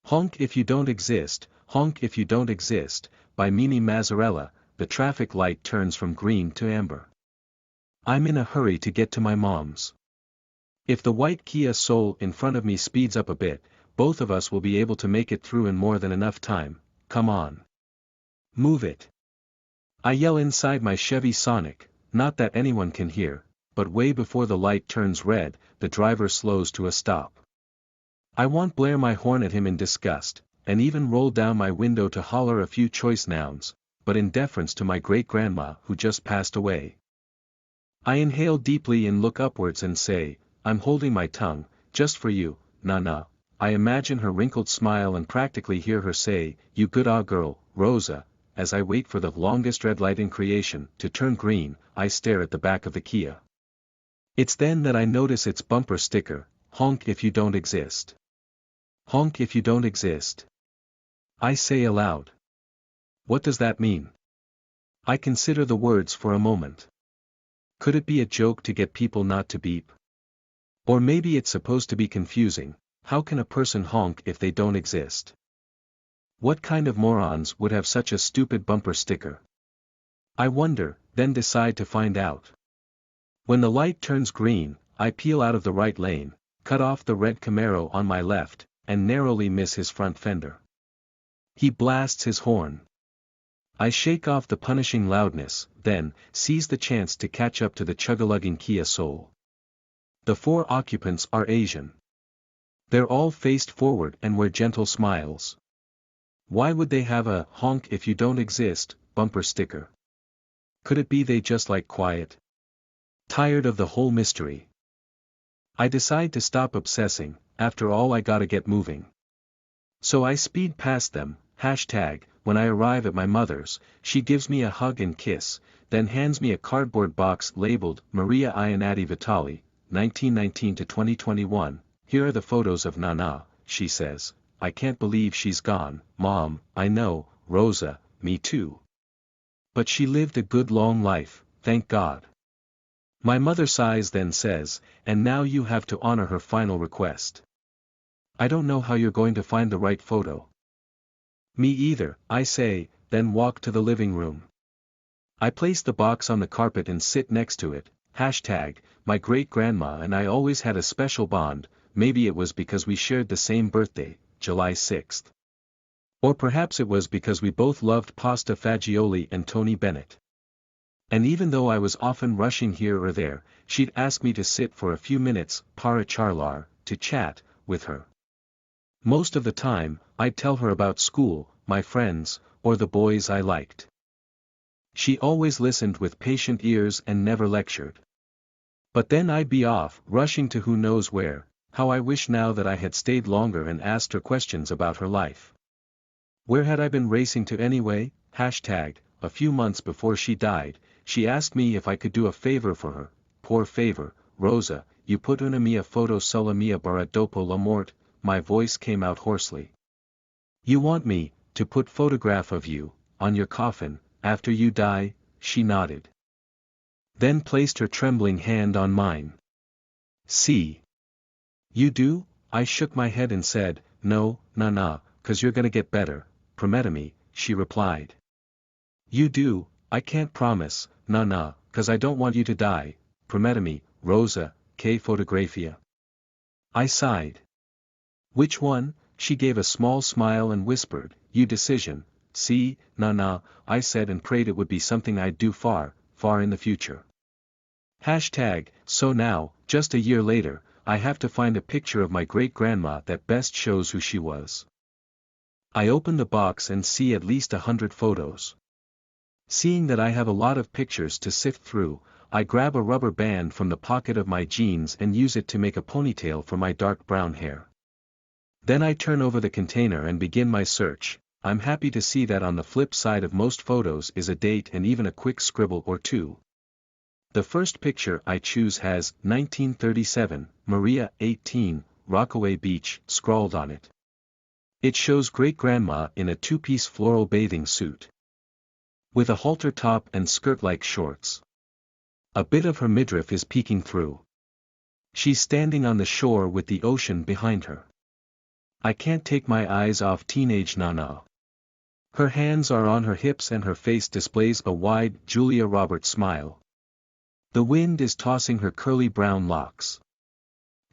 Honk if you don't exist, honk if you don't exist, by Mimi Mazzarella. The traffic light turns from green to amber. I'm in a hurry to get to my mom's. If the white Kia Soul in front of me speeds up a bit, both of us will be able to make it through in more than enough time. Come on. Move it. I yell inside my Chevy Sonic, not that anyone can hear, but way before the light turns red, the driver slows to a stop. I want blare my horn at him in disgust, and even roll down my window to holler a few choice nouns, but in deference to my great-grandma who just passed away. I inhale deeply and look upwards and say, I'm holding my tongue, just for you, Nana. I imagine her wrinkled smile and practically hear her say, you good girl, Rosa. As I wait for the longest red light in creation to turn green, I stare at the back of the Kia. It's then that I notice its bumper sticker, honk if you don't exist. Honk if you don't exist. I say aloud. What does that mean? I consider the words for a moment. Could it be a joke to get people not to beep? Or maybe it's supposed to be confusing. How can a person honk if they don't exist? What kind of morons would have such a stupid bumper sticker? I wonder, then decide to find out. When the light turns green, I peel out of the right lane, cut off the red Camaro on my left, and narrowly miss his front fender. He blasts his horn. I shake off the punishing loudness, then, seize the chance to catch up to the chug-a-lugging Kia Soul. The 4 occupants are Asian. They're all faced forward and wear gentle smiles. Why would they have a honk if you don't exist bumper sticker? Could it be they just like quiet? Tired of the whole mystery. I decide to stop obsessing, after all I gotta get moving. So I speed past them, hashtag. When I arrive at my mother's, she gives me a hug and kiss, then hands me a cardboard box labeled Maria Ionati Vitali, 1919 to 2021. Here are the photos of Nana, she says. I can't believe she's gone, Mom. I know, Rosa, me too. But she lived a good long life, thank God. My mother sighs then says, and now you have to honor her final request. I don't know how you're going to find the right photo. Me either, I say, then walk to the living room. I place the box on the carpet and sit next to it, hashtag. My great-grandma and I always had a special bond, maybe it was because we shared the same birthday, July 6th. Or perhaps it was because we both loved pasta fagioli and Tony Bennett. And even though I was often rushing here or there, she'd ask me to sit for a few minutes, para charlar, to chat, with her. Most of the time, I'd tell her about school, my friends, or the boys I liked. She always listened with patient ears and never lectured. But then I'd be off, rushing to who knows where. How I wish now that I had stayed longer and asked her questions about her life. Where had I been racing to anyway? Hashtag. A few months before she died, she asked me if I could do a favor for her. Poor favor, Rosa, you put una mia foto sulla mia bara dopo la morte. My voice came out hoarsely. You want me to put photograph of you on your coffin after you die? She nodded. Then placed her trembling hand on mine. See. You do? I shook my head and said, no, Nana, 'cause you're gonna get better, prometemi, she replied. You do? I can't promise, Nana, 'cause I don't want you to die, prometemi, Rosa, che fotografia. I sighed. Which one? She gave a small smile and whispered, you decision. See, Nana, I said and prayed it would be something I'd do far, far in the future. Hashtag. So now, just a year later, I have to find a picture of my great-grandma that best shows who she was. I open the box and see at least 100 photos. Seeing that I have a lot of pictures to sift through, I grab a rubber band from the pocket of my jeans and use it to make a ponytail for my dark brown hair. Then I turn over the container and begin my search. I'm happy to see that on the flip side of most photos is a date and even a quick scribble or two. The first picture I choose has 1937, Maria 18, Rockaway Beach scrawled on it. It shows great-grandma in a two-piece floral bathing suit. With a halter top and skirt-like shorts. A bit of her midriff is peeking through. She's standing on the shore with the ocean behind her. I can't take my eyes off teenage Nana. Her hands are on her hips and her face displays a wide Julia Roberts smile. The wind is tossing her curly brown locks.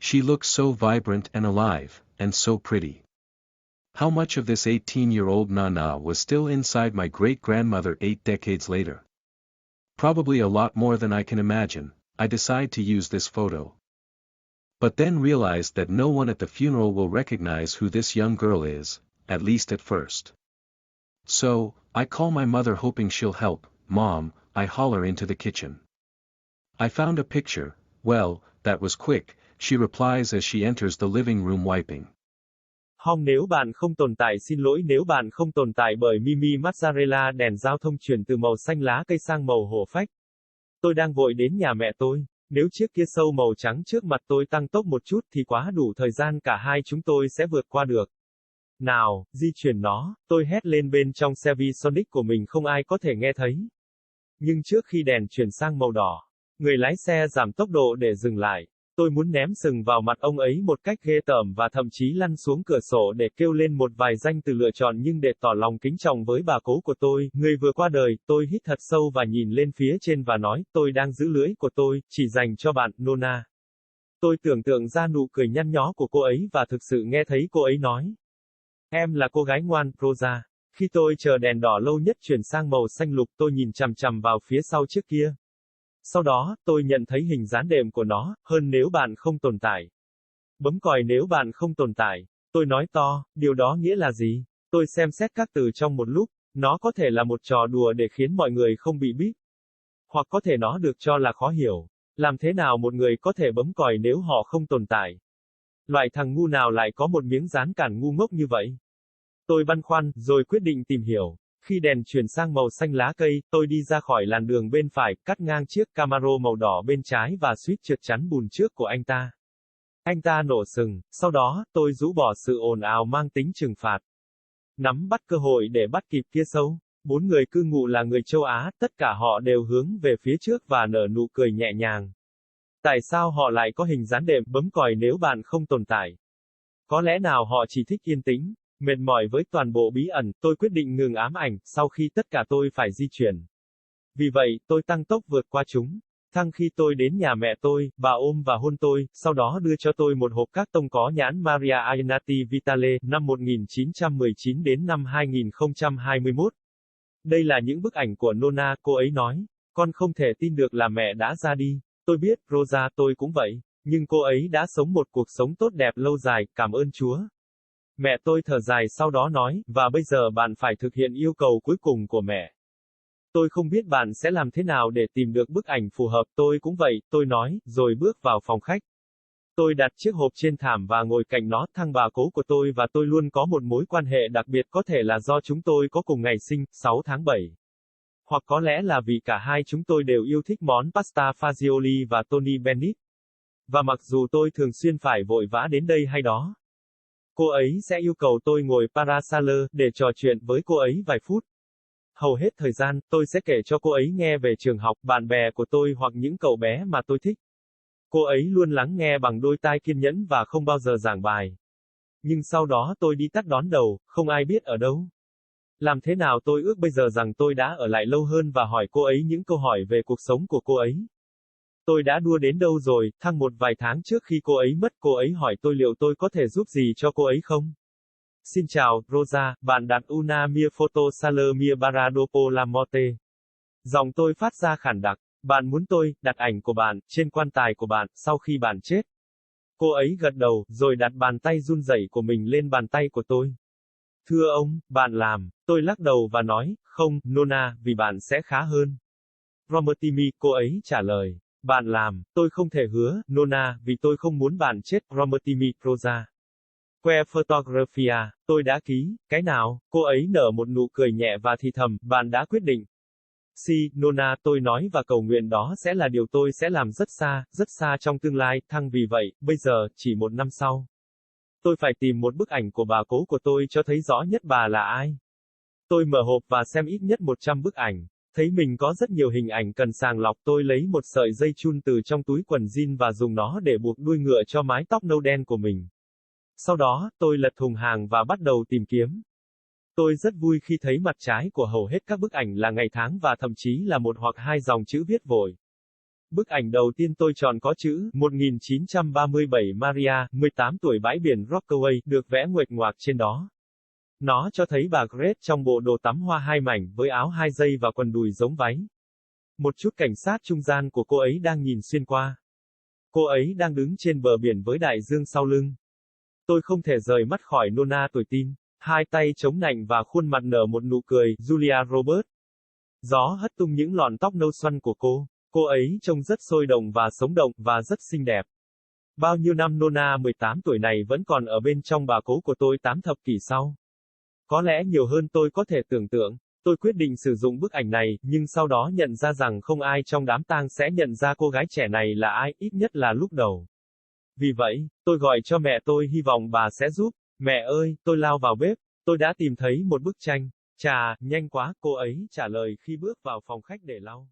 She looks so vibrant and alive, and so pretty. How much of this 18-year-old Nana was still inside my great-grandmother 8 decades later? Probably a lot more than I can imagine. I decide to use this photo. But then realized that no one at the funeral will recognize who this young girl is, at least at first. So, I call my mother hoping she'll help. Mom, I holler into the kitchen. I found a picture. Well, that was quick, she replies as she enters the living room wiping. HONK nếu bạn không tồn tại xin lỗi nếu bạn không tồn tại bởi Mimi Mazzarella đèn giao thông chuyển từ màu xanh lá cây sang màu hổ phách. Tôi đang vội đến nhà mẹ tôi. Nếu chiếc kia sâu màu trắng trước mặt tôi tăng tốc một chút thì quá đủ thời gian cả hai chúng tôi sẽ vượt qua được. Nào, di chuyển nó, tôi hét lên bên trong xe ViSonic của mình không ai có thể nghe thấy. Nhưng trước khi đèn chuyển sang màu đỏ, người lái xe giảm tốc độ để dừng lại. Tôi muốn ném sừng vào mặt ông ấy một cách ghê tởm và thậm chí lăn xuống cửa sổ để kêu lên một vài danh từ lựa chọn nhưng để tỏ lòng kính trọng với bà cố của tôi, người vừa qua đời. Tôi hít thật sâu và nhìn lên phía trên và nói, tôi đang giữ lưỡi của tôi, chỉ dành cho bạn, Nona. Tôi tưởng tượng ra nụ cười nhăn nhó của cô ấy và thực sự nghe thấy cô ấy nói. Em là cô gái ngoan, Rosa. Khi tôi chờ đèn đỏ lâu nhất chuyển sang màu xanh lục tôi nhìn chằm chằm vào phía sau chiếc kia. Sau đó, tôi nhận thấy hình dán đệm của nó, hơn nếu bạn không tồn tại. Bấm còi nếu bạn không tồn tại. Tôi nói to, điều đó nghĩa là gì? Tôi xem xét các từ trong một lúc, nó có thể là một trò đùa để khiến mọi người không bị bíp. Hoặc có thể nó được cho là khó hiểu. Làm thế nào một người có thể bấm còi nếu họ không tồn tại? Loại thằng ngu nào lại có một miếng dán cản ngu ngốc như vậy? Tôi băn khoăn, rồi quyết định tìm hiểu. Khi đèn chuyển sang màu xanh lá cây, tôi đi ra khỏi làn đường bên phải, cắt ngang chiếc Camaro màu đỏ bên trái và suýt trượt chắn bùn trước của anh ta. Anh ta nổ sừng, sau đó, tôi rũ bỏ sự ồn ào mang tính trừng phạt. Nắm bắt cơ hội để bắt kịp kia sâu. 4 người cư ngụ là người châu Á, tất cả họ đều hướng về phía trước và nở nụ cười nhẹ nhàng. Tại sao họ lại có hình dán đệm bấm còi nếu bạn không tồn tại? Có lẽ nào họ chỉ thích yên tĩnh? Mệt mỏi với toàn bộ bí ẩn, tôi quyết định ngừng ám ảnh, sau khi tất cả tôi phải di chuyển. Vì vậy, tôi tăng tốc vượt qua chúng. Khi tôi đến nhà mẹ tôi, bà ôm và hôn tôi, sau đó đưa cho tôi một hộp các tông có nhãn Maria Ainati Vitale, năm 1919 đến năm 2021. Đây là những bức ảnh của Nona, cô ấy nói. Con không thể tin được là mẹ đã ra đi. Tôi biết, Rosa, tôi cũng vậy. Nhưng cô ấy đã sống một cuộc sống tốt đẹp lâu dài, cảm ơn Chúa. Mẹ tôi thở dài sau đó nói, và bây giờ bạn phải thực hiện yêu cầu cuối cùng của mẹ. Tôi không biết bạn sẽ làm thế nào để tìm được bức ảnh phù hợp, tôi cũng vậy, tôi nói, rồi bước vào phòng khách. Tôi đặt chiếc hộp trên thảm và ngồi cạnh nó, bà cố của tôi và tôi luôn có một mối quan hệ đặc biệt có thể là do chúng tôi có cùng ngày sinh, 6 tháng 7. Hoặc có lẽ là vì cả hai chúng tôi đều yêu thích món pasta fagioli và Tony Bennett. Và mặc dù tôi thường xuyên phải vội vã đến đây hay đó, cô ấy sẽ yêu cầu tôi ngồi parasailer để trò chuyện với cô ấy vài phút. Hầu hết thời gian, tôi sẽ kể cho cô ấy nghe về trường học, bạn bè của tôi hoặc những cậu bé mà tôi thích. Cô ấy luôn lắng nghe bằng đôi tai kiên nhẫn và không bao giờ giảng bài. Nhưng sau đó tôi đi tắt đón đầu, không ai biết ở đâu. Làm thế nào tôi ước bây giờ rằng tôi đã ở lại lâu hơn và hỏi cô ấy những câu hỏi về cuộc sống của cô ấy. Tôi đã đua đến đâu rồi, một vài tháng trước khi cô ấy mất, cô ấy hỏi tôi liệu tôi có thể giúp gì cho cô ấy không? Xin chào, Rosa, bạn đặt una mia photo saler mia baradopo la morte. Giọng tôi phát ra khản đặc, bạn muốn tôi đặt ảnh của bạn trên quan tài của bạn sau khi bạn chết. Cô ấy gật đầu, rồi đặt bàn tay run rẩy của mình lên bàn tay của tôi. Thưa ông, bạn làm, tôi lắc đầu và nói, không, Nona, vì bạn sẽ khá hơn. Romertimi, cô ấy trả lời. Bạn làm, tôi không thể hứa, Nona, vì tôi không muốn bạn chết, Romertimi, Rosa. Que Photographia, tôi đã ký, cái nào? Cô ấy nở một nụ cười nhẹ và thì thầm, bạn đã quyết định. Si, Nona, tôi nói và cầu nguyện đó sẽ là điều tôi sẽ làm rất xa trong tương lai, vì vậy, bây giờ, chỉ 1 năm sau. Tôi phải tìm một bức ảnh của bà cố của tôi cho thấy rõ nhất bà là ai. Tôi mở hộp và xem ít nhất 100 bức ảnh. Thấy mình có rất nhiều hình ảnh cần sàng lọc, tôi lấy một sợi dây chun từ trong túi quần jean và dùng nó để buộc đuôi ngựa cho mái tóc nâu đen của mình. Sau đó, tôi lật thùng hàng và bắt đầu tìm kiếm. Tôi rất vui khi thấy mặt trái của hầu hết các bức ảnh là ngày tháng và thậm chí là một hoặc hai dòng chữ viết vội. Bức ảnh đầu tiên tôi chọn có chữ 1937 Maria, 18 tuổi bãi biển Rockaway, được vẽ nguệch ngoạc trên đó. Nó cho thấy bà Grace trong bộ đồ tắm hoa hai mảnh, với áo 2 dây và quần đùi giống váy. Một chút cảnh sát trung gian của cô ấy đang nhìn xuyên qua. Cô ấy đang đứng trên bờ biển với đại dương sau lưng. Tôi không thể rời mắt khỏi Nona tuổi teen, hai tay chống nạnh và khuôn mặt nở một nụ cười, Julia Roberts. Gió hất tung những lọn tóc nâu xoăn của cô. Cô ấy trông rất sôi động và sống động, và rất xinh đẹp. Bao nhiêu năm Nona 18 tuổi này vẫn còn ở bên trong bà cố của tôi 8 thập kỷ sau. Có lẽ nhiều hơn tôi có thể tưởng tượng. Tôi quyết định sử dụng bức ảnh này, nhưng sau đó nhận ra rằng không ai trong đám tang sẽ nhận ra cô gái trẻ này là ai, ít nhất là lúc đầu. Vì vậy, tôi gọi cho mẹ tôi hy vọng bà sẽ giúp. Mẹ ơi, tôi lao vào bếp. Tôi đã tìm thấy một bức tranh. Chà, nhanh quá, cô ấy trả lời khi bước vào phòng khách để lau.